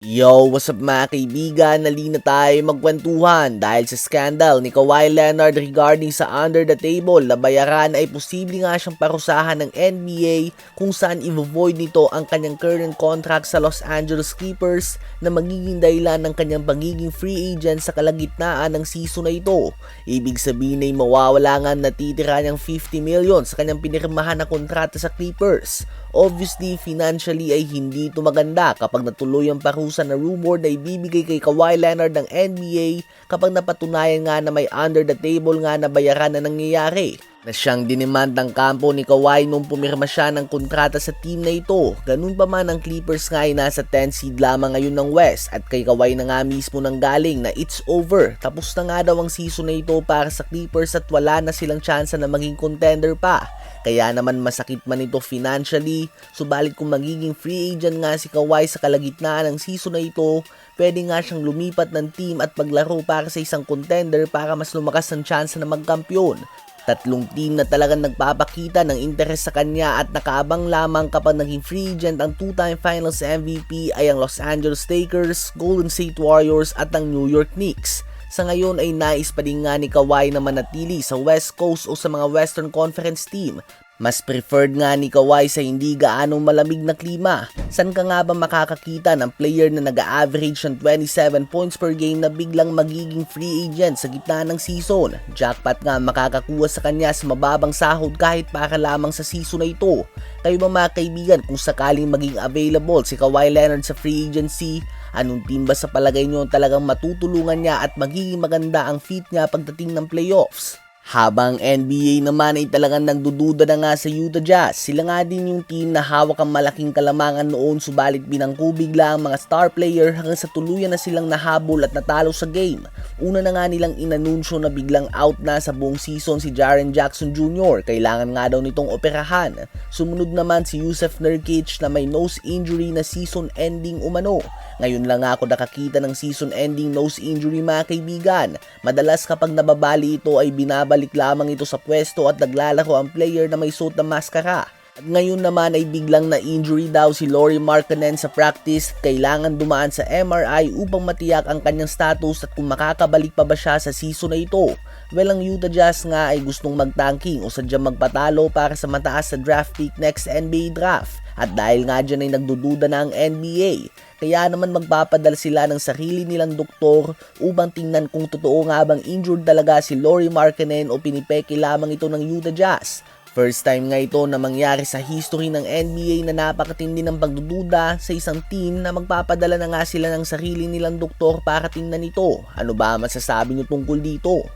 Yo, what's up mga kaibigan? Nalina tayo magkwentuhan dahil sa scandal ni Kawhi Leonard regarding sa under the table na bayaran ay posible nga siyang parusahan ng NBA kung saan i-void nito ang kanyang current contract sa Los Angeles Clippers na magiging dahilan ng kanyang pagiging free agent sa kalagitnaan ng season na ito. Ibig sabihin ay mawawala nga natitira niyang 50 million sa kanyang pinirmahan na kontrata sa Clippers. Obviously, financially ay hindi ito maganda kapag natuloy ang parusa na rumor na ibibigay kay Kawhi Leonard ng NBA kapag napatunayan nga na may under the table nga na bayaran na nangyayari. Na siyang dinemand ng kampo ni Kawhi nung pumirma siya ng kontrata sa team na ito. Ganun pa man ang Clippers nga ay nasa 10 seed lamang ngayon ng West at kay Kawhi na nga mismo nang galing na it's over. Tapos na nga daw ang season na ito para sa Clippers at wala na silang tsansa na maging contender pa. Kaya naman masakit man ito financially, subalit kung magiging free agent nga si Kawhi sa kalagitnaan ng season na ito, pwede nga siyang lumipat ng team at maglaro para sa isang contender para mas lumakas ang tsansa na magkampiyon. Tatlong team na talagang nagpapakita ng interes sa kanya at nakaabang lamang kapag naging free agent ang two-time finals MVP ay ang Los Angeles Lakers, Golden State Warriors at ang New York Knicks. Sa ngayon ay nais pa din nga ni Kawhi na manatili sa West Coast o sa mga Western Conference team. Mas preferred nga ni Kawhi sa hindi gaanong malamig na klima. San ka nga ba makakakita ng player na nag-average ng 27 points per game na biglang magiging free agent sa gitna ng season? Jackpot nga makakakuha sa kanya sa mababang sahod kahit para lamang sa season na ito. Kayo ba mga kaibigan, kung sakaling maging available si Kawhi Leonard sa free agency, anong team ba sa palagay nyo talagang matutulungan niya at magiging maganda ang fit niya pagdating ng playoffs? Habang NBA naman ay talagang nagdududa na nga sa Utah Jazz. Sila nga din yung team na hawak ang malaking kalamangan noon subalit binangko bigla ang mga star player hanggang sa tuluyan na silang nahabol at natalo sa game. Una na nga nilang inanunsyo na biglang out na sa buong season si Jaren Jackson Jr. Kailangan nga daw nitong operahan. Sumunod naman si Jusuf Nurkic na may nose injury na season ending umano. Ngayon lang ako nakakita ng season ending nose injury mga kaibigan. Madalas kapag nababali ito ay binabalik lamang ito sa pwesto at naglalaro ang player na may suot na maskara. At ngayon naman ay biglang na-injury daw si Lauri Markkanen sa practice. Kailangan dumaan sa MRI upang matiyak ang kanyang status at kung makakabalik pa ba siya sa season na ito. Well, ang Utah Jazz nga ay gustong mag-tanking o sadyang magpatalo para sa mataas na draft pick next NBA draft. At dahil nga dyan ay nagdududa na ang NBA, kaya naman magpapadala sila ng sarili nilang doktor upang tingnan kung totoo nga bang injured talaga si Lauri Markkanen o pinipeke lamang ito ng Utah Jazz. First time nga ito na mangyari sa history ng NBA na napakatindi ng pagdududa sa isang team na magpapadala na nga sila ng sarili nilang doktor para tingnan ito. Ano ba masasabi niyo tungkol dito?